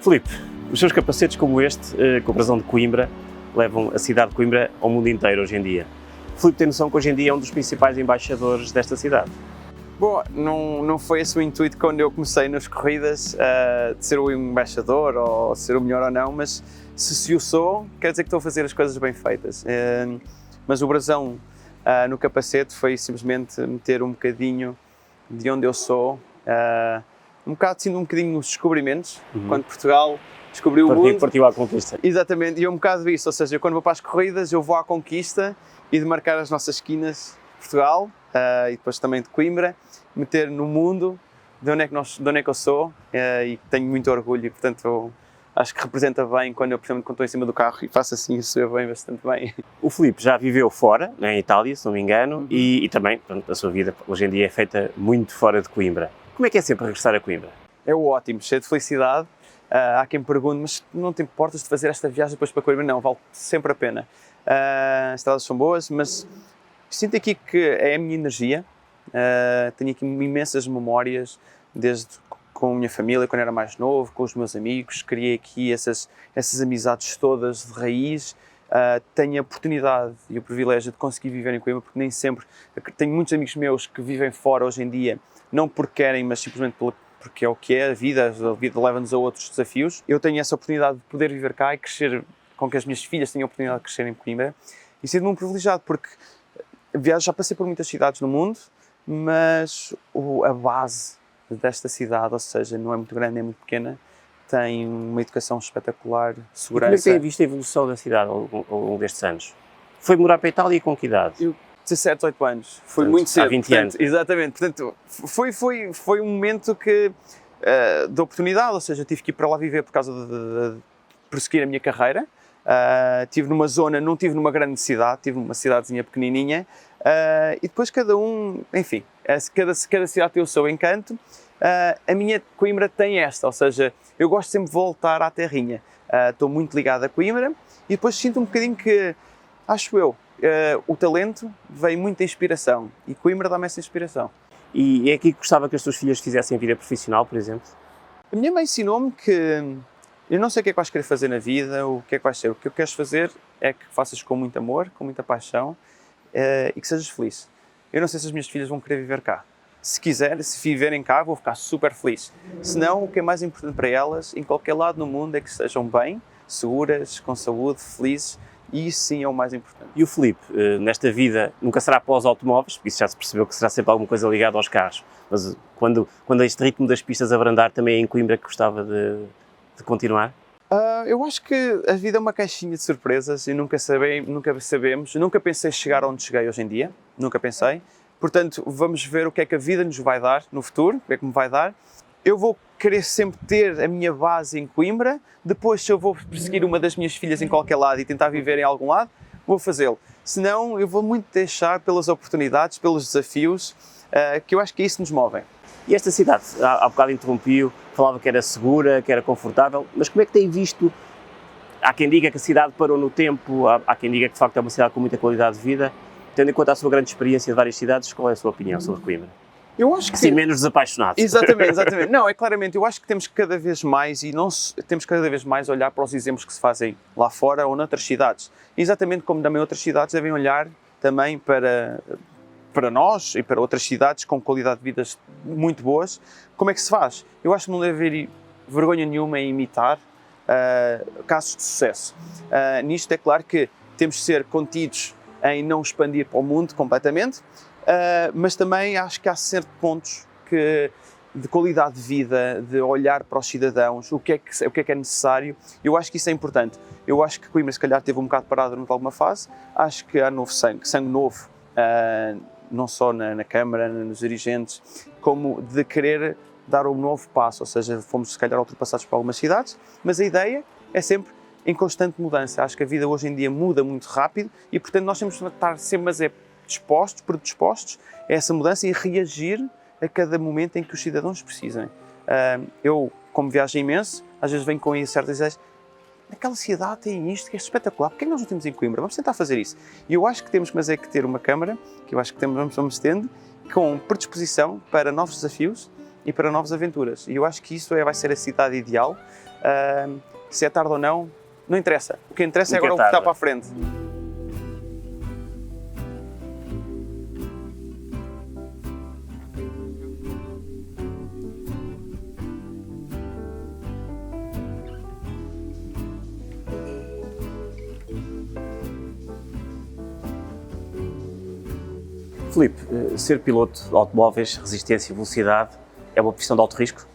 Filipe, os seus capacetes como este, com a brasão de Coimbra, levam a cidade de Coimbra ao mundo inteiro hoje em dia. Filipe tem noção que hoje em dia é um dos principais embaixadores desta cidade. Bom, não foi esse o intuito quando eu comecei nas corridas, de ser o embaixador ou ser o melhor ou não, mas se o sou, quer dizer que estou a fazer as coisas bem feitas. Mas o brasão no capacete foi simplesmente meter um bocadinho de onde eu sou, um bocadinho nos descobrimentos, quando Portugal descobriu o mundo. Partiu à conquista. Exatamente, e um bocado isso, ou seja, eu quando vou para as corridas eu vou à conquista e de marcar as nossas esquinas de Portugal e depois também de Coimbra, meter no mundo de onde é que eu sou e tenho muito orgulho e portanto acho que representa bem quando eu estou em cima do carro e faço assim, isso é bem, bastante bem. O Filipe já viveu fora, em Itália, se não me engano, e também, portanto, a sua vida hoje em dia é feita muito fora de Coimbra. Como é que é sempre regressar a Coimbra? É ótimo, cheio de felicidade. Há quem me pergunte, mas não te importas de fazer esta viagem depois para Coimbra? Não, vale sempre a pena. As estradas são boas, mas sinto aqui que é a minha energia. Tenho aqui imensas memórias, desde com a minha família, quando era mais novo, com os meus amigos. Criei aqui essas amizades todas de raiz. Tenho a oportunidade e o privilégio de conseguir viver em Coimbra, porque nem sempre... Tenho muitos amigos meus que vivem fora hoje em dia, não porque querem, mas simplesmente porque é o que é, a vida leva-nos a outros desafios. Eu tenho essa oportunidade de poder viver cá e crescer, com que as minhas filhas tenham a oportunidade de crescer em Coimbra. E sinto-me um privilegiado, porque já passei por muitas cidades no mundo, mas a base desta cidade, ou seja, não é muito grande nem muito pequena, tem uma educação espetacular, segurança. E como é que tem visto a evolução da cidade ao longo destes anos? Foi morar para a Itália e com que idade? Eu, 17, 18 anos, foi muito cedo. Há 20 anos. Exatamente, portanto, foi um momento de oportunidade, ou seja, eu tive que ir para lá viver por causa de prosseguir a minha carreira. Estive numa zona, não estive numa grande cidade, estive numa cidadezinha pequenininha, e depois cada um, enfim, cada cidade tem o seu encanto. A minha Coimbra tem esta, ou seja, eu gosto sempre de voltar à terrinha. Estou muito ligado a Coimbra e depois sinto um bocadinho que, acho eu, o talento vem muito da inspiração e Coimbra dá-me essa inspiração. E é aqui que gostava que as suas filhas fizessem vida profissional, por exemplo? A minha mãe ensinou-me que eu não sei o que é que vais querer fazer na vida, o que é que vais ser. O que eu queres fazer é que faças com muito amor, com muita paixão e que sejas feliz. Eu não sei se as minhas filhas vão querer viver cá. Se viverem cá, vou ficar super feliz. Se não, o que é mais importante para elas, em qualquer lado no mundo, é que estejam bem, seguras, com saúde, felizes, e isso sim é o mais importante. E o Filipe, nesta vida, nunca será após automóveis, porque isso já se percebeu que será sempre alguma coisa ligada aos carros, mas quando este ritmo das pistas abrandar, também é em Coimbra que gostava de continuar? Eu acho que a vida é uma caixinha de surpresas e nunca sabemos, nunca pensei chegar onde cheguei hoje em dia, nunca pensei. Portanto, vamos ver o que é que a vida nos vai dar no futuro, o que é que me vai dar. Eu vou querer sempre ter a minha base em Coimbra, depois se eu vou perseguir uma das minhas filhas em qualquer lado e tentar viver em algum lado, vou fazê-lo. Senão, eu vou muito deixar pelas oportunidades, pelos desafios, que eu acho que é isso que nos movem. E esta cidade, há bocado interrompiu, falava que era segura, que era confortável, mas como é que tem visto? Há quem diga que a cidade parou no tempo, há quem diga que de facto é uma cidade com muita qualidade de vida. Tendo em conta a sua grande experiência de várias cidades, qual é a sua opinião sobre Coimbra? Eu acho que sim, menos desapaixonado. Exatamente. Não, é claramente, eu acho que temos cada vez mais olhar para os exemplos que se fazem lá fora ou noutras cidades. Exatamente como também outras cidades devem olhar também para nós e para outras cidades com qualidade de vida muito boas. Como é que se faz? Eu acho que não deve haver vergonha nenhuma em imitar casos de sucesso. Nisto é claro que temos de ser contidos em não expandir para o mundo completamente, mas também acho que há certos pontos de qualidade de vida, de olhar para os cidadãos, o que é que é necessário. Eu acho que isso é importante. Eu acho que Coimbra se calhar teve um bocado parado durante alguma fase, acho que há novo sangue novo, não só na Câmara, nos dirigentes, como de querer dar um novo passo, ou seja, fomos se calhar ultrapassados por algumas cidades, mas a ideia é sempre em constante mudança. Acho que a vida hoje em dia muda muito rápido e, portanto, nós temos de estar sempre predispostos a essa mudança e reagir a cada momento em que os cidadãos precisem. Eu, como viajo imenso, às vezes venho com certas ideias, naquela cidade tem isto que é espetacular, porque é que nós não temos em Coimbra? Vamos tentar fazer isso. E eu acho que temos, mas é que ter uma Câmara, que eu acho que vamos tendo, com predisposição para novos desafios e para novas aventuras. E eu acho que isso vai ser a cidade ideal Se é tarde ou não, não interessa. O que interessa é Nunca agora o que está tarde. para a frente. Filipe, ser piloto de automóveis, resistência e velocidade é uma profissão de alto risco?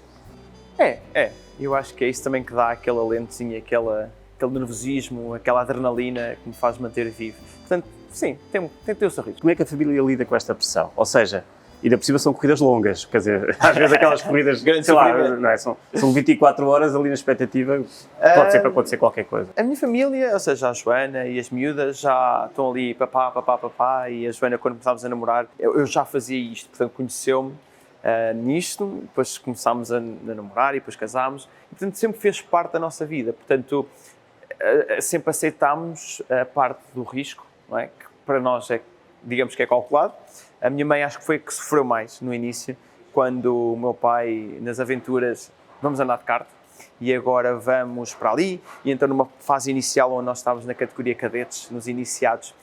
É. Eu acho que é isso também que dá aquele alentozinho, aquele nervosismo, aquela adrenalina que me faz manter vivo. Portanto, sim, tem que ter o seu risco. Como é que a família lida com esta pressão? Ou seja, ainda por cima são corridas longas, quer dizer, às vezes aquelas corridas, Grande sei lá, sofrimento. não é? São 24 horas ali na expectativa, pode sempre acontecer qualquer coisa. A minha família, ou seja, a Joana e as miúdas já estão ali papá, e a Joana quando começámos a namorar, eu já fazia isto, portanto conheceu-me nisto, depois começámos a namorar e depois casámos, e portanto sempre fez parte da nossa vida, portanto sempre aceitámos a parte do risco, não é? Que para nós é, digamos que é calculado. A minha mãe acho que foi a que sofreu mais no início, quando o meu pai, nas aventuras, vamos andar de kart, e agora vamos para ali, e então numa fase inicial onde nós estávamos na categoria cadetes, nos iniciados,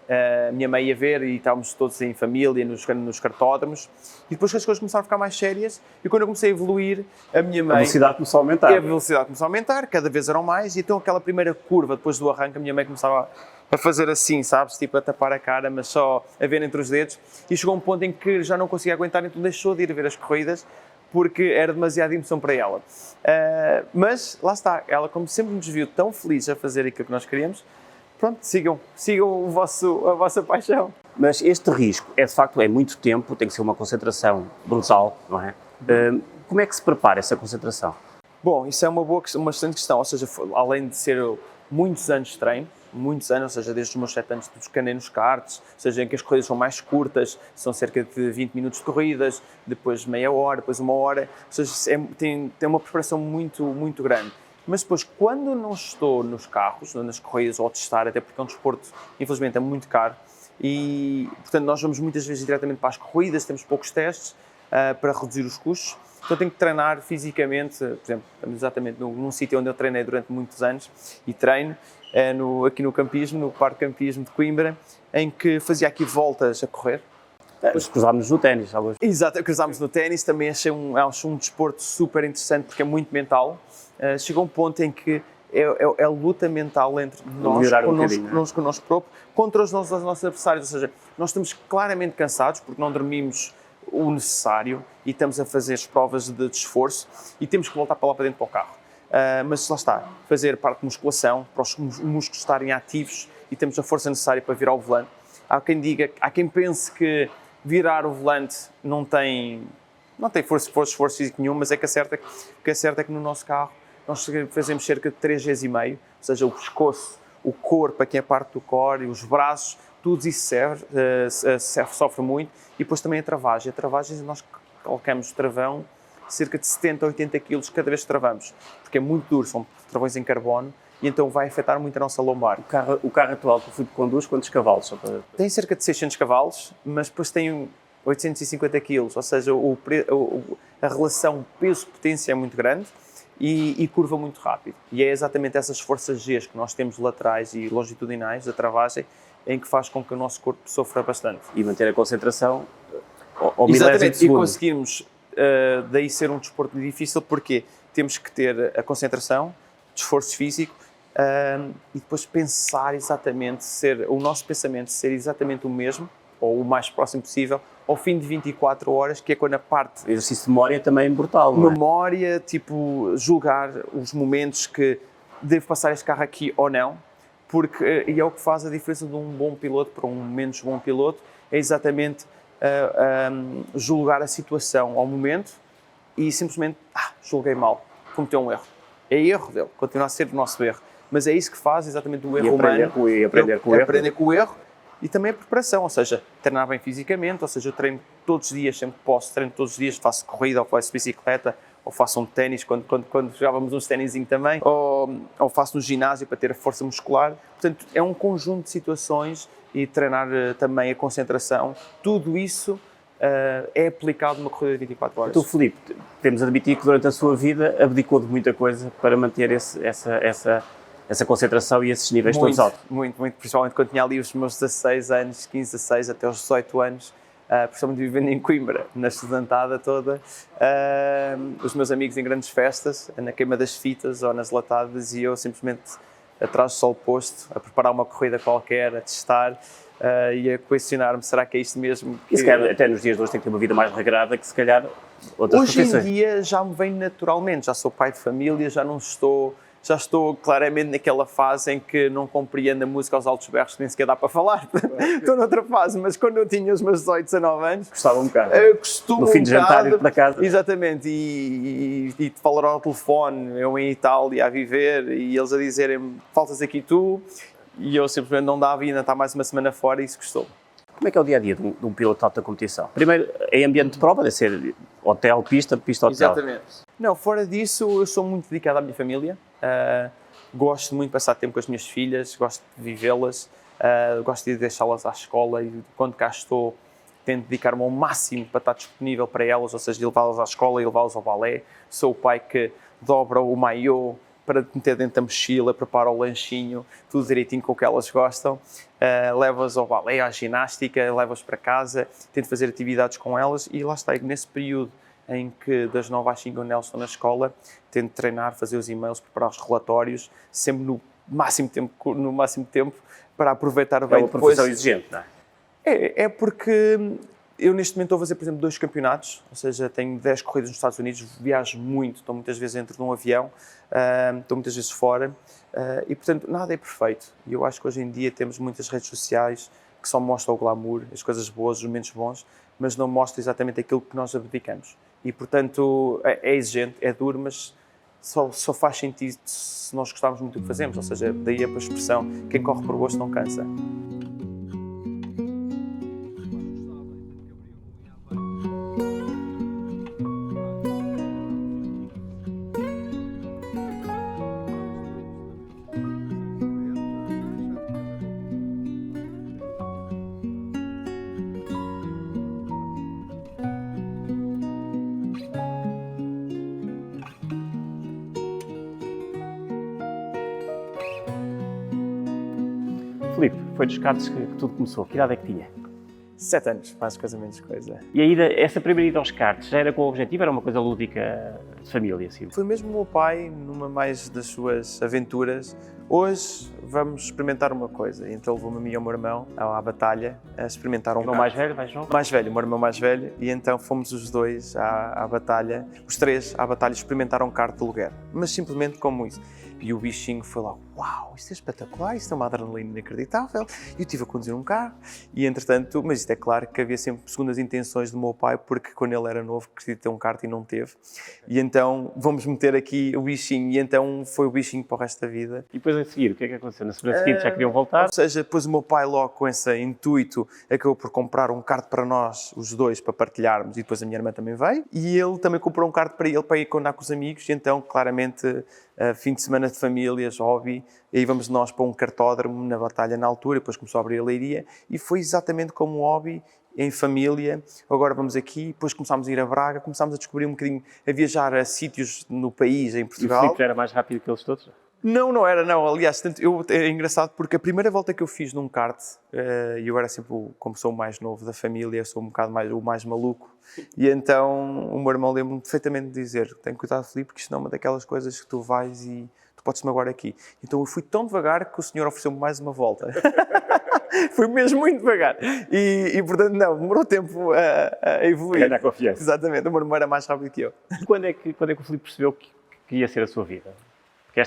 a minha mãe ia ver e estávamos todos em família, nos kartódromos, e depois que as coisas começaram a ficar mais sérias, e quando eu comecei a evoluir, a minha mãe... A velocidade começou a aumentar. E a velocidade começou a aumentar, cada vez eram mais, e então aquela primeira curva, depois do arranque, a minha mãe começava a fazer assim, sabes, tipo a tapar a cara, mas só a ver entre os dedos, e chegou um ponto em que já não conseguia aguentar, então deixou de ir ver as corridas, porque era demasiada emoção para ela. Mas, lá está, ela como sempre nos viu tão felizes a fazer aquilo que nós queríamos, pronto, sigam a vossa paixão. Mas este risco é de facto muito tempo, tem que ser uma concentração brutal, não é? Como é que se prepara essa concentração? Bom, isso é uma excelente questão, ou seja, além de ser muitos anos de treino, muitos anos, ou seja, desde os meus 7 anos que andei nos karts, ou seja, em que as corridas são mais curtas, são cerca de 20 minutos de corridas, depois meia hora, depois uma hora, ou seja, tem uma preparação muito grande. Mas depois, quando não estou nos carros, nas corridas ou a testar, até porque é um desporto, infelizmente, é muito caro, e, portanto, nós vamos muitas vezes diretamente para as corridas, temos poucos testes para reduzir os custos, então tenho que treinar fisicamente, por exemplo, estamos exatamente num sítio onde eu treinei durante muitos anos, e treino, aqui no campismo, no Parque Campismo de Coimbra, em que fazia aqui voltas a correr. Depois cruzámos no ténis, talvez. Exato, cruzámos no ténis, também achei um desporto super interessante porque é muito mental. Chegou um ponto em que é luta mental entre nós, connosco próprio, contra os nossos adversários, ou seja, nós estamos claramente cansados porque não dormimos o necessário e estamos a fazer as provas de esforço e temos que voltar para lá para dentro para o carro. Mas lá está, fazer parte de musculação, para os músculos estarem ativos e temos a força necessária para virar o volante. Há quem pense que virar o volante não tem esforço físico nenhum, mas o que é certo é que no nosso carro nós fazemos cerca de 3 vezes e meio, ou seja, o pescoço, o corpo, aqui a parte do core e os braços, tudo isso sofre muito, e depois também a travagem. A travagem, nós colocamos travão cerca de 70 a 80 kg cada vez que travamos, porque é muito duro, são travões em carbono, e então vai afetar muito a nossa lombar. O carro atual que o Filipe conduz, quantos cavalos? Tem cerca de 600 cavalos, mas depois tem 850 kg, ou seja, a relação peso-potência é muito grande e curva muito rápido. E é exatamente essas forças G que nós temos laterais e longitudinais da travagem em que faz com que o nosso corpo sofra bastante. E manter a concentração ao milésimo de segundo. E conseguirmos daí ser um desporto difícil porque temos que ter a concentração, esforço físico e depois pensar exatamente, o nosso pensamento ser exatamente o mesmo, ou o mais próximo possível, ao fim de 24 horas, que é quando a parte... O exercício de memória também é brutal, não é? Memória, tipo, julgar os momentos que devo passar este carro aqui ou não, porque e é o que faz a diferença de um bom piloto para um menos bom piloto, é exatamente julgar a situação ao momento e simplesmente, julguei mal, cometeu um erro. É erro dele, continua a ser o nosso erro. Mas é isso que faz exatamente o erro humano. Aprender com o erro. E também a preparação, ou seja, treinar bem fisicamente, ou seja, eu treino todos os dias, sempre que posso, treino todos os dias, faço corrida, ou faço bicicleta, ou faço um ténis, quando jogávamos uns ténisinho também, ou faço no ginásio para ter a força muscular. Portanto, é um conjunto de situações e treinar também a concentração. Tudo isso é aplicado numa corrida de 24 horas. Tu, Filipe, temos a admitir que durante a sua vida abdicou de muita coisa para manter essa concentração e esses níveis todos altos. Muito, principalmente quando tinha ali os meus 16 anos, 15, 16 até os 18 anos, principalmente vivendo em Coimbra, na estudantada toda, os meus amigos em grandes festas, na queima das fitas ou nas latadas, e eu simplesmente atrás do sol posto, a preparar uma corrida qualquer, a testar, e a questionar-me, será que é isto mesmo? E se calhar até nos dias de hoje tem que ter uma vida mais regrada que se calhar outras profissões. Hoje em dia já me vem naturalmente, já sou pai de família, já estou claramente naquela fase em que não compreendo a música aos altos berros, que nem sequer dá para falar. Estou noutra fase, mas quando eu tinha os meus 18, 19 anos... Gostava um bocado. No fim de jantar, ir para casa. Exatamente, e de falar ao telefone, eu em Itália a viver, e eles a dizerem, faltas aqui tu, e eu simplesmente não dava e ainda está mais uma semana fora, e isso gostou. Como é que é o dia-a-dia de um piloto de alta competição? Primeiro, em ambiente de prova, deve ser hotel, pista, hotel. Exatamente. Não, fora disso, eu sou muito dedicado à minha família. Gosto muito de passar tempo com as minhas filhas, gosto de vivê-las, gosto de deixá-las à escola e quando cá estou tento dedicar-me ao máximo para estar disponível para elas, ou seja, de levá-las à escola e levá-las ao balé. Sou o pai que dobra o maiô para meter dentro da mochila, prepara o lanchinho, tudo direitinho com o que elas gostam, levo-as ao balé, à ginástica, levo-as para casa, tento fazer atividades com elas e lá está, nesse período em que das 9 às 5 onde elas estão na escola, tento treinar, fazer os e-mails, preparar os relatórios, sempre no máximo tempo para aproveitar bem. É uma profissão exigente, não é? É porque eu neste momento estou a fazer, por exemplo, 2 campeonatos, ou seja, tenho 10 corridas nos Estados Unidos, viajo muito, estou muitas vezes dentro de um avião, estou muitas vezes fora, e portanto nada é perfeito. E eu acho que hoje em dia temos muitas redes sociais que só mostram o glamour, as coisas boas, os momentos bons, mas não mostram exatamente aquilo que nós abdicamos. E portanto é exigente, é duro, mas só faz sentido se nós gostarmos muito do que fazemos, ou seja, daí a expressão, quem corre por gosto não cansa. Filipe, foi dos karts que tudo começou. Que idade é que tinha? 7 anos, mais coisa menos coisa. E a essa primeira ida aos karts já era com o objetivo? Era uma coisa lúdica de família, assim? Foi mesmo o meu pai, numa mais das suas aventuras. Hoje vamos experimentar uma coisa. Então levou-me a mim e ao meu irmão à batalha a experimentar um kart. O mais velho, mais novo? Mais velho, o meu irmão mais velho. E então fomos os dois à batalha, os 3 à batalha, experimentar um kart de aluguer. Mas simplesmente como isso. E o bichinho foi lá, uau, isto é espetacular, isto é uma adrenalina inacreditável. E eu estive a conduzir um carro e entretanto, mas isto é claro que havia sempre segundas intenções do meu pai, porque quando ele era novo queria ter um kart e não teve. E então vamos meter aqui o bichinho, e então foi o bichinho para o resto da vida. E depois a seguir, o que é que aconteceu? Na semana seguinte já queriam voltar? Ou seja, depois o meu pai logo com esse intuito acabou por comprar um kart para nós, os dois, para partilharmos, e depois a minha irmã também veio. E ele também comprou um kart para ele, para ir andar com os amigos, e então claramente fim de semana de famílias, hobby, e aí vamos nós para um kartódromo na batalha na altura, depois começou a abrir a Leiria, e foi exatamente como um hobby, em família. Agora vamos aqui, depois começámos a ir a Braga, começámos a descobrir um bocadinho, a viajar a sítios no país, em Portugal. E o Filipe já era mais rápido que eles todos? Não era. Aliás, é engraçado porque a primeira volta que eu fiz num kart, eu era sempre, como sou o mais novo da família, sou um bocado o mais maluco, e então o meu irmão lembra-me perfeitamente de dizer, tem cuidado, Filipe, porque isto não é uma daquelas coisas que tu vais e tu podes-me agora aqui. Então eu fui tão devagar que o senhor ofereceu-me mais uma volta. Foi mesmo muito devagar. E portanto, não, demorou tempo a evoluir. Ganhar confiança. Exatamente, o meu irmão era mais rápido que eu. Quando é que o Filipe percebeu que ia ser a sua vida?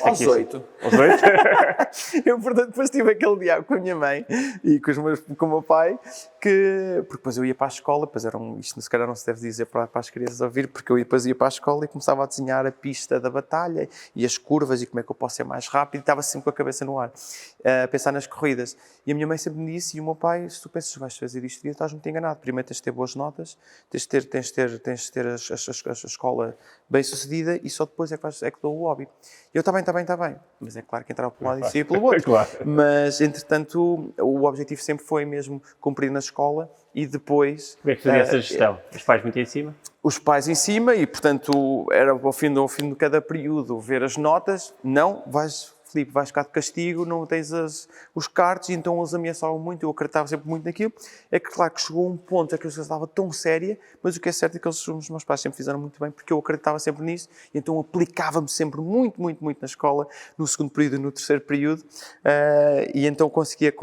Aos 8. Aos 8? Eu, portanto, depois tive aquele diálogo com a minha mãe e com o meu pai, porque depois eu ia para a escola, depois isto se calhar não se deve dizer para as crianças ouvir, porque eu depois ia para a escola e começava a desenhar a pista da batalha e as curvas e como é que eu posso ser mais rápido, e estava sempre com a cabeça no ar, a pensar nas corridas. E a minha mãe sempre me disse, e o meu pai, se tu pensas que vais fazer isto, estás muito enganado. Primeiro tens de ter boas notas, tens de ter a escola bem sucedida e só depois é que dou o hobby. Eu estava está bem. Mas é claro que entrava por um lado e saía pelo outro. Claro. Mas, entretanto, o objetivo sempre foi mesmo cumprir na escola e depois... Como é que fazia essa gestão? Os pais muito em cima? Os pais em cima e, portanto, era ao fim de cada período ver as notas. Não, Filipe, vais ficar de castigo, não tens os cartos, e então eles ameaçavam muito, eu acreditava sempre muito naquilo. É que, claro, que chegou a um ponto em que a coisa estava tão séria, mas o que é certo é que os meus pais sempre fizeram muito bem, porque eu acreditava sempre nisso, e então aplicava-me sempre muito na escola, no segundo período e no terceiro período, e então conseguia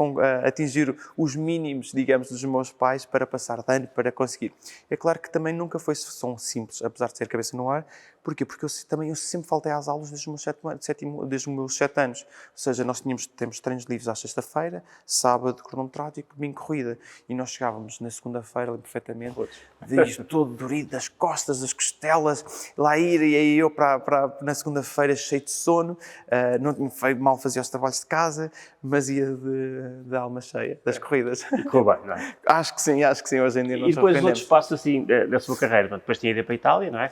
atingir os mínimos, digamos, dos meus pais para passar de ano, para conseguir. É claro que também nunca foi tão simples, apesar de ser cabeça no ar. Porquê? Porque eu sempre faltei às aulas desde os meus 7 anos. Ou seja, nós temos treinos livres à sexta-feira, sábado cronometrado e domingo corrida. E nós chegávamos na segunda-feira, lembro perfeitamente, isto todo dorido das costas, das costelas, lá ir, e aí eu na segunda-feira cheio de sono, mal fazia os trabalhos de casa, mas ia de alma cheia, das corridas. E correu bem, não é? Acho que sim, hoje em dia não. E depois os outros passos assim da sua carreira, depois tinha ido para a Itália, não é?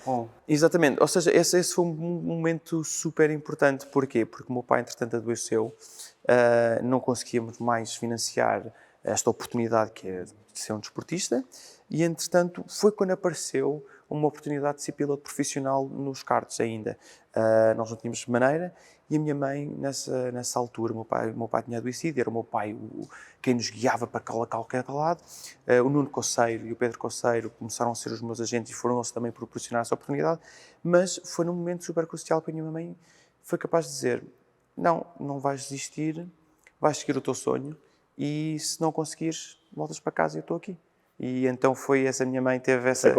Exatamente, ou seja, esse foi um momento super importante. Porquê? Porque o meu pai, entretanto, adoeceu, não conseguíamos mais financiar esta oportunidade que é de ser um desportista, e, entretanto, foi quando apareceu uma oportunidade de ser piloto profissional nos karts ainda. Nós não tínhamos maneira, e a minha mãe, nessa altura, o meu pai tinha adoecido, era o meu pai quem nos guiava para qualquer lado. O Nuno Coceiro e o Pedro Coceiro começaram a ser os meus agentes e foram eles também proporcionar essa oportunidade, mas foi num momento super crucial que a minha mãe foi capaz de dizer: não vais desistir, vais seguir o teu sonho, e se não conseguires, voltas para casa e eu estou aqui. E então foi essa, minha mãe teve essa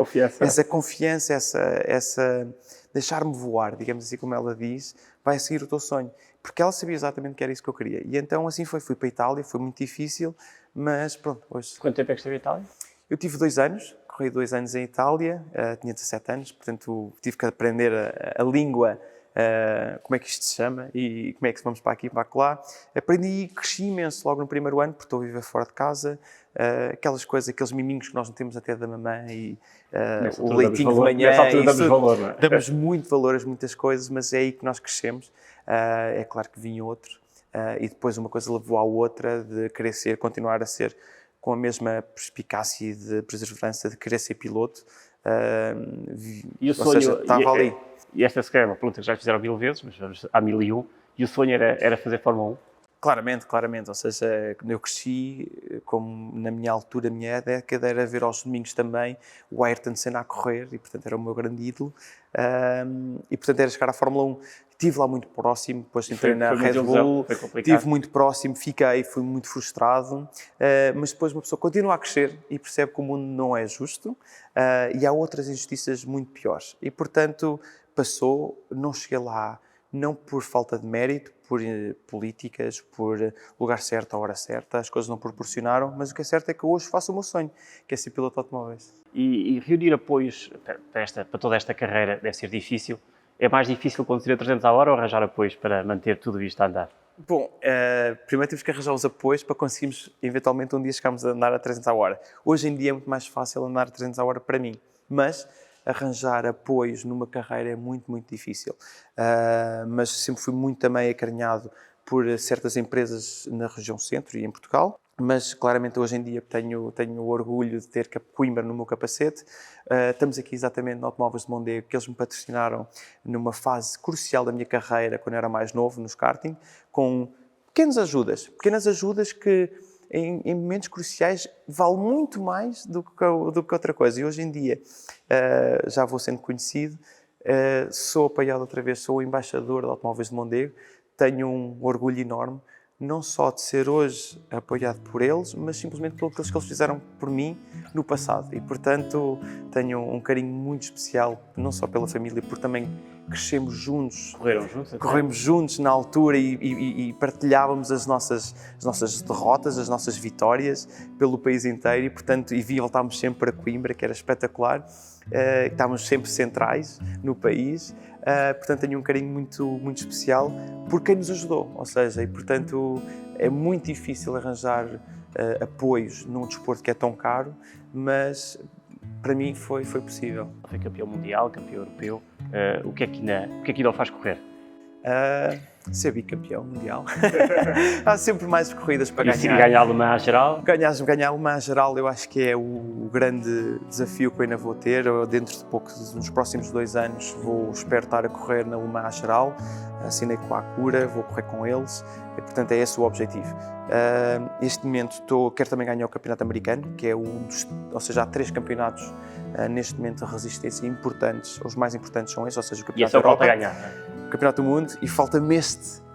confiança, essa deixar-me voar, digamos assim, como ela diz, vai seguir o teu sonho. Porque ela sabia exatamente que era isso que eu queria. E então assim foi. Fui para a Itália, foi muito difícil, mas pronto, hoje... Quanto tempo é que esteve em Itália? Eu tive 2 anos, corri 2 anos em Itália, tinha 17 anos, portanto tive que aprender a língua, como é que isto se chama e como é que vamos para aqui e para lá. Aprendi e cresci imenso logo no primeiro ano, porque estou a viver fora de casa. Aquelas coisas, aqueles miminhos que nós não temos até da mamãe e o leitinho de manhã. Nessa altura damos valor, não é? Damos muito valor a muitas coisas, mas é aí que nós crescemos. É claro que vinha outro, e depois uma coisa levou à outra, de querer continuar a ser com a mesma perspicácia e de perseverança de querer ser piloto. E o sonho, seja, estava ali. E esta se calhar é uma pergunta que já fizeram 1000 vezes, mas vamos à 1001. E o sonho era fazer Fórmula 1? Claramente. Ou seja, quando eu cresci, como na minha altura, a minha década, era ver aos domingos também o Ayrton Senna a correr, e portanto era o meu grande ídolo. E portanto era chegar à Fórmula 1. Estive lá muito próximo, depois entrei na Red Bull, estive muito próximo, fui muito frustrado, mas depois uma pessoa continua a crescer e percebe que o mundo não é justo, e há outras injustiças muito piores. E portanto não cheguei lá, não por falta de mérito, por políticas, por lugar certo, à hora certa, as coisas não proporcionaram, mas o que é certo é que hoje faço o meu sonho, que é ser piloto de automóveis. E reunir apoios para toda esta carreira deve ser difícil. É mais difícil conduzir a 300 à hora ou arranjar apoios para manter tudo isto a andar? Bom, primeiro temos que arranjar os apoios para conseguirmos, eventualmente, um dia chegarmos a andar a 300 à hora. Hoje em dia é muito mais fácil andar a 300 à hora para mim, mas arranjar apoios numa carreira é muito difícil. Mas sempre fui muito também acarinhado por certas empresas na região centro e em Portugal. Mas claramente hoje em dia tenho o orgulho de ter Coimbra no meu capacete. Estamos aqui exatamente no Automóveis de Mondego, que eles me patrocinaram numa fase crucial da minha carreira, quando eu era mais novo, nos karting, com pequenas ajudas que em momentos cruciais vale muito mais do que outra coisa. E hoje em dia já vou sendo conhecido, sou apoiado outra vez, sou o embaixador de Automóveis de Mondego, tenho um orgulho enorme, não só de ser hoje apoiado por eles, mas simplesmente pelo que eles fizeram por mim no passado. E, portanto, tenho um carinho muito especial, não só pela família, porque também crescemos juntos. Corremos juntos na altura e partilhávamos as nossas derrotas, as nossas vitórias pelo país inteiro, e, portanto, voltámos sempre para Coimbra, que era espetacular. Estávamos sempre centrais no país. Portanto, tenho um carinho muito especial por quem nos ajudou, ou seja, e portanto é muito difícil arranjar apoios num desporto que é tão caro, mas para mim foi possível. Foi campeão mundial, campeão europeu. O que é que ainda o faz correr? Ser bicampeão mundial. Há sempre mais corridas para E ganhar. ganhar uma geral? Ganhar uma geral eu acho que é o grande desafio que eu ainda vou ter. Eu, dentro de poucos, nos próximos 2 anos, espero estar a correr na Le Mans geral. Assinei com a Acura, vou correr com eles e, portanto, é esse o objetivo. Neste momento quero também ganhar o Campeonato Americano, que é ou seja, há 3 campeonatos neste momento de resistência importantes. Os mais importantes são esses, ou seja, o Campeonato da Europa. E esse é o que falta ganhar. O Campeonato do Mundo, e falta-me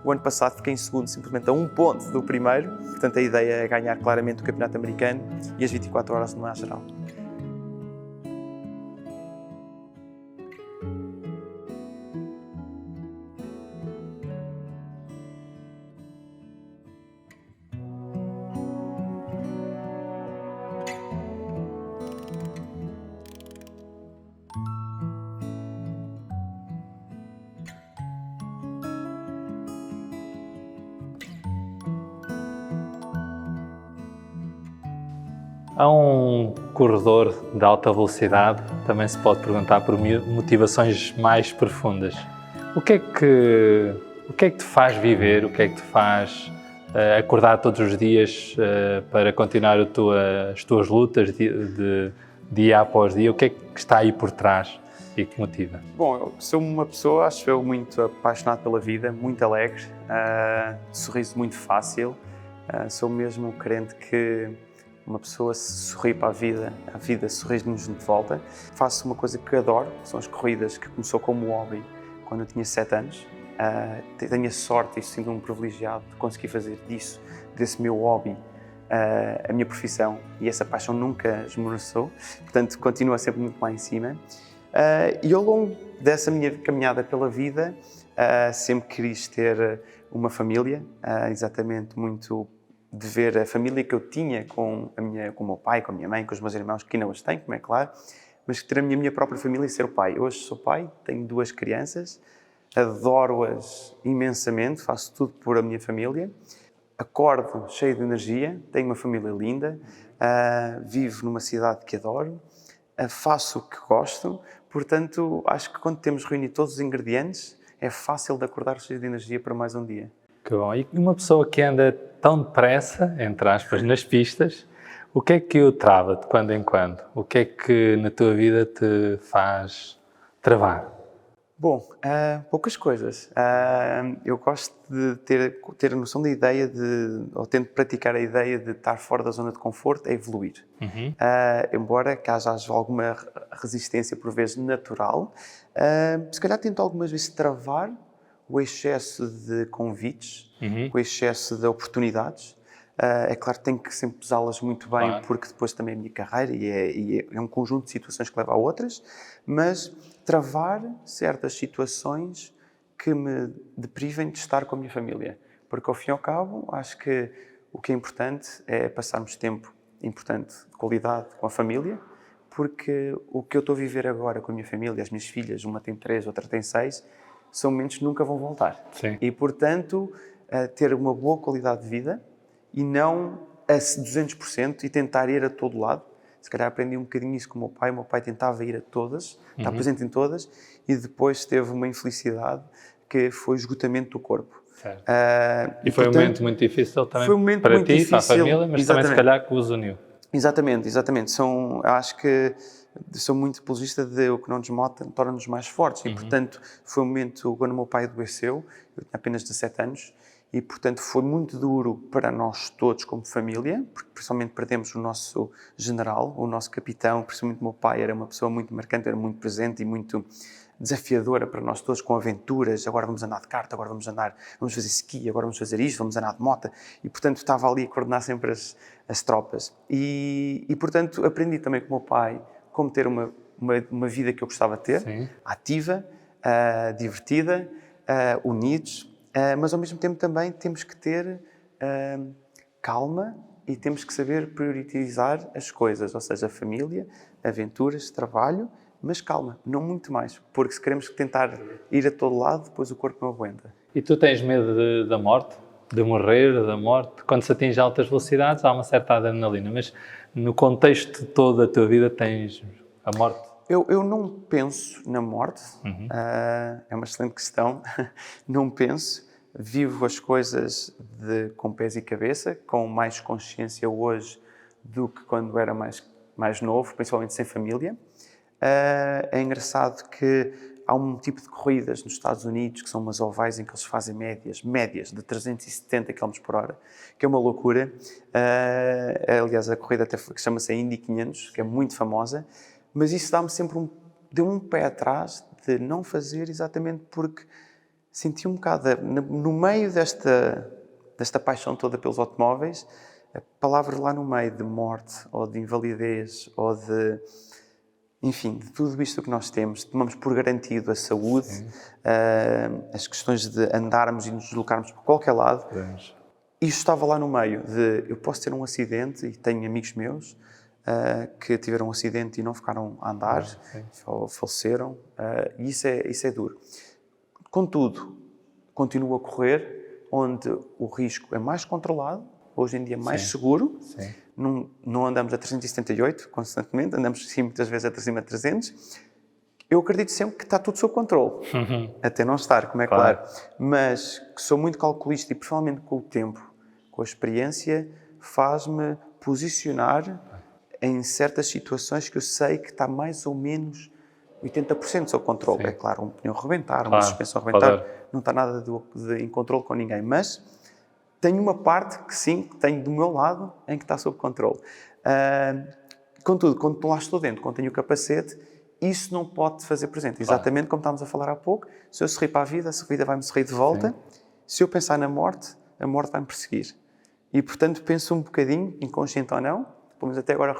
o ano passado fiquei em segundo, simplesmente a 1 ponto do primeiro. Portanto, a ideia é ganhar claramente o Campeonato Americano e as 24 horas no geral. Há um corredor de alta velocidade, também se pode perguntar por motivações mais profundas. O que é que te faz viver, o que é que te faz acordar todos os dias para continuar as tuas lutas de dia após dia? O que é que está aí por trás e que motiva? Bom, eu sou uma pessoa, acho eu, muito apaixonado pela vida, muito alegre, sorriso muito fácil, sou mesmo crente que uma pessoa se sorri para a vida sorri-nos de volta. Faço uma coisa que adoro, que são as corridas, que começou como hobby quando eu tinha 7 anos. Tenho a sorte e sinto-me privilegiado de conseguir fazer desse meu hobby, a minha profissão, e essa paixão nunca esmoreceu, portanto continua sempre muito lá em cima. E ao longo dessa minha caminhada pela vida, sempre quis ter uma família, exatamente muito de ver a família que eu tinha com o meu pai, com a minha mãe, com os meus irmãos, que ainda hoje tenho, como é claro, mas ter a minha própria família e ser o pai. Hoje sou pai, tenho 2 crianças, adoro-as imensamente, faço tudo por a minha família, acordo cheio de energia, tenho uma família linda, vivo numa cidade que adoro, faço o que gosto, portanto, acho que quando temos reunido todos os ingredientes, é fácil de acordar cheio de energia para mais um dia. Que bom. E uma pessoa que anda tão depressa, entre aspas, nas pistas, o que é que o trava de quando em quando? O que é que na tua vida te faz travar? Bom, poucas coisas. Eu gosto de ter a noção da ideia ou tento praticar a ideia de estar fora da zona de conforto, é evoluir. Uhum. Embora que haja alguma resistência, por vezes natural, se calhar tento algumas vezes travar o excesso de convites, o excesso de oportunidades. É claro que tenho que sempre pesá-las muito bem, claro, porque depois também é a minha carreira e é um conjunto de situações que leva a outras, mas travar certas situações que me deprivem de estar com a minha família. Porque, ao fim e ao cabo, acho que o que é importante é passarmos tempo importante, de qualidade, com a família, porque o que eu estou a viver agora com a minha família, as minhas filhas, uma tem 3, outra tem 6, são momentos que nunca vão voltar. Sim. E, portanto, ter uma boa qualidade de vida e não a 200% e tentar ir a todo lado. Se calhar aprendi um bocadinho isso com o meu pai tentava ir a todas, estar presente em todas, e depois teve uma infelicidade que foi o esgotamento do corpo. E foi, portanto, um momento muito difícil também para ti, para a família, mas também se calhar que os uniu. Exatamente. Acho que sou muito apologista de o que não nos mata torna-nos mais fortes. E, portanto, foi um momento quando o meu pai adoeceu, eu tinha apenas 17 anos, e, portanto, foi muito duro para nós todos como família, porque principalmente perdemos o nosso general, o nosso capitão, principalmente o meu pai era uma pessoa muito marcante, era muito presente e muito desafiadora para nós todos, com aventuras. Agora vamos andar de kart, agora vamos fazer ski, agora vamos fazer isto, vamos andar de moto. E, portanto, estava ali a coordenar sempre as tropas. E, portanto, aprendi também com o meu pai como ter uma vida que eu gostava de ter, sim, ativa, divertida, unidos, mas ao mesmo tempo também temos que ter calma e temos que saber priorizar as coisas, ou seja, a família, aventuras, trabalho, mas calma, não muito mais, porque se queremos tentar ir a todo lado, depois o corpo não aguenta. E tu tens medo da morte? De morrer, da morte? Quando se atinge altas velocidades há uma certa adrenalina, mas no contexto todo da tua vida tens a morte? Eu não penso na morte, é uma excelente questão, não penso, vivo as coisas com pés e cabeça, com mais consciência hoje do que quando era mais novo, principalmente sem família. É engraçado que há um tipo de corridas nos Estados Unidos, que são umas ovais em que eles fazem médias de 370 km por hora, que é uma loucura. Aliás, a corrida até que chama-se a Indy 500, que é muito famosa, mas isso dá-me sempre deu um pé atrás de não fazer, exatamente porque senti um bocado, no meio desta paixão toda pelos automóveis, a palavra lá no meio de morte, ou de invalidez, ou enfim, de tudo isto que nós tomamos por garantido a saúde, as questões de andarmos e nos deslocarmos por qualquer lado. Isto estava lá no meio eu posso ter um acidente, e tenho amigos meus que tiveram um acidente e não ficaram a andar, ou faleceram, e isso é duro. Contudo, continuo a correr, onde o risco é mais controlado, hoje em dia mais seguro. Não andamos a 378 constantemente, andamos sim, muitas vezes acima de 300. Eu acredito sempre que está tudo sob controle, até não estar, como é claro. Mas que sou muito calculista e, principalmente com o tempo, com a experiência, faz-me posicionar em certas situações que eu sei que está mais ou menos 80% sob controle. É claro, um pneu rebentar, uma suspensão rebentar, não está nada em controle com ninguém, mas tenho uma parte que sim, que tenho do meu lado, em que está sob controle. Contudo, quando lá estou dentro, quando tenho o capacete, isso não pode fazer presente. Exatamente como estávamos a falar há pouco, se eu sorrir para a vida vai-me sorrir de volta. Se eu pensar na morte, a morte vai-me perseguir. E, portanto, penso um bocadinho, inconsciente ou não, pelo menos até agora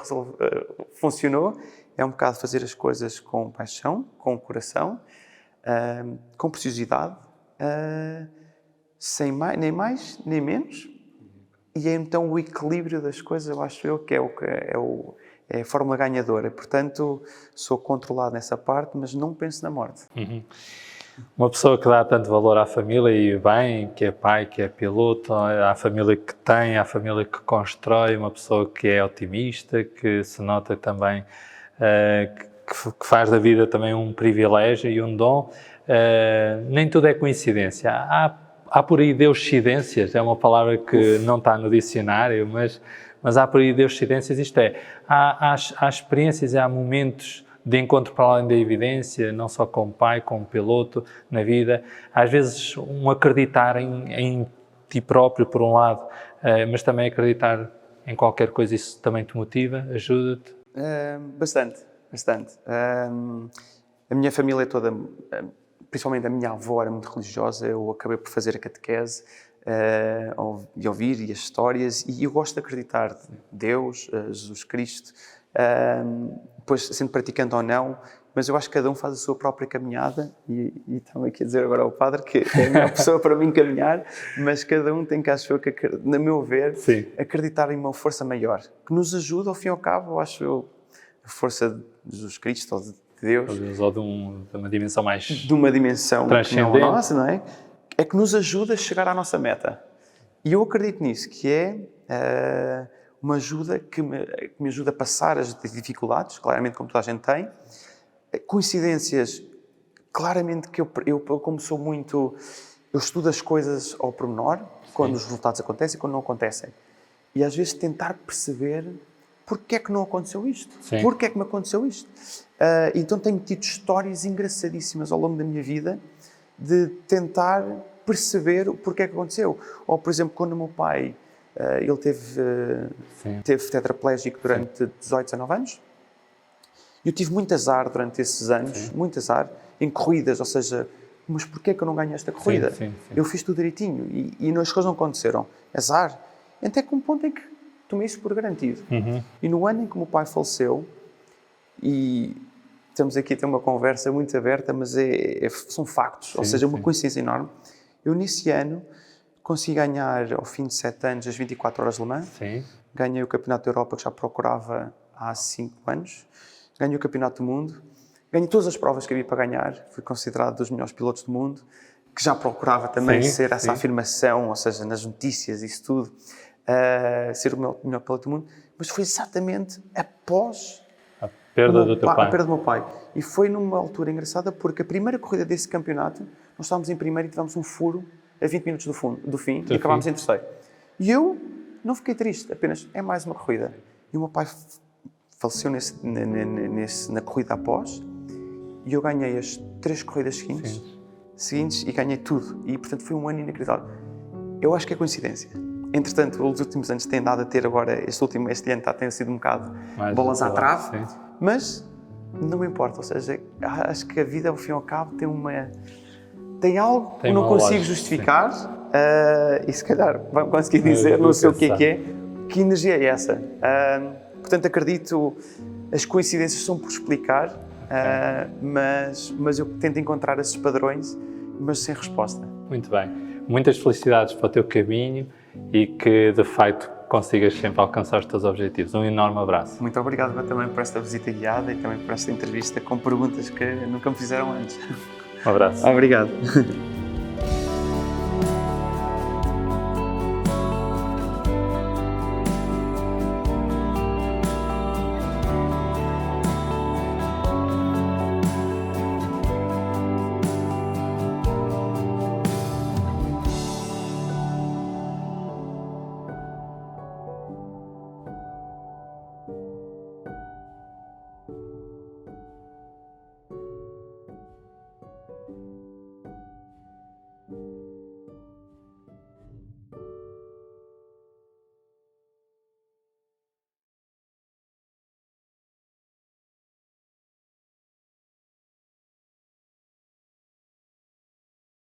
funcionou, é um bocado fazer as coisas com paixão, com coração, com preciosidade, sem nem mais, nem menos. E é então o equilíbrio das coisas, eu acho que é a fórmula ganhadora. Portanto, sou controlado nessa parte, mas não penso na morte. Uma pessoa que dá tanto valor à família e bem, que é pai, que é piloto, à família que tem, à família que constrói, uma pessoa que é otimista, que se nota também que faz da vida também um privilégio e um dom. Nem tudo é coincidência. Há por aí deuscidências, é uma palavra que não está no dicionário, mas há por aí deuscidências, isto é, há experiências e há momentos de encontro para além da evidência, não só com o pai, com o piloto, na vida. Às vezes um acreditar em ti próprio, por um lado, mas também acreditar em qualquer coisa, isso também te motiva, ajuda-te? Bastante. A minha família toda, principalmente a minha avó, era muito religiosa. Eu acabei por fazer a catequese e ouvir as histórias, e eu gosto de acreditar em Deus, Jesus Cristo, depois sendo praticante ou não, mas eu acho que cada um faz a sua própria caminhada, e estava aqui a dizer agora ao padre que é a melhor pessoa para mim caminhar, mas cada um tem que, acho eu, na meu ver, acreditar em uma força maior, que nos ajuda, ao fim e ao cabo, eu acho a força de Jesus Cristo, ou de Deus, ou de uma dimensão mais de uma dimensão transcendente, que não a nossa, não é? É que nos ajuda a chegar à nossa meta. E eu acredito nisso, que é uma ajuda que me ajuda a passar as dificuldades, claramente, como toda a gente tem. Coincidências, claramente que eu como sou muito... Eu estudo as coisas ao pormenor, quando os resultados acontecem e quando não acontecem. E às vezes tentar perceber porque é que não aconteceu isto. Porque é que me aconteceu isto. Então tenho tido histórias engraçadíssimas ao longo da minha vida de tentar perceber o porquê é que aconteceu. Ou, por exemplo, quando o meu pai, ele teve tetraplégico durante 18, 19 anos. Eu tive muito azar durante esses anos, muito azar, em corridas, ou seja, mas porquê é que eu não ganho esta corrida? Eu fiz tudo direitinho e as coisas não aconteceram. Azar. Até que um ponto em que tomei isso por garantido. E no ano em que o meu pai faleceu, e estamos aqui a ter uma conversa muito aberta, mas são factos, ou seja, uma coincidência enorme. Eu, nesse ano, consegui ganhar, ao fim de 7 anos, as 24 horas de Le Mans. Ganhei o Campeonato da Europa, que já procurava há 5 anos. Ganhei o Campeonato do Mundo. Ganhei todas as provas que havia para ganhar. Fui considerado dos melhores pilotos do mundo, que já procurava também ser essa afirmação, ou seja, nas notícias, isso tudo, ser o melhor piloto do mundo. Mas foi exatamente após Perda do teu pai. A perda do meu pai. E foi numa altura engraçada porque a primeira corrida desse campeonato, nós estávamos em primeiro e tivemos um furo a 20 minutos do fim e acabámos em terceiro. E eu não fiquei triste, apenas é mais uma corrida. E o meu pai faleceu na corrida após e eu ganhei as 3 corridas seguintes e ganhei tudo. E, portanto, foi um ano inacreditável. Eu acho que é coincidência. Entretanto, os últimos anos têm dado a ter agora, este ano tem sido um bocado bolas à trave, mas não me importa. Ou seja, acho que a vida, ao fim e ao cabo, tem algo que não consigo justificar e se calhar vão conseguir dizer, não sei o que é, que energia é essa. Portanto, acredito, as coincidências são por explicar, mas eu tento encontrar esses padrões, mas sem resposta. Muito bem. Muitas felicidades para o teu caminho e que, de facto, consigas sempre alcançar os teus objetivos. Um enorme abraço. Muito obrigado também por esta visita guiada e também por esta entrevista com perguntas que nunca me fizeram antes. Um abraço. Obrigado.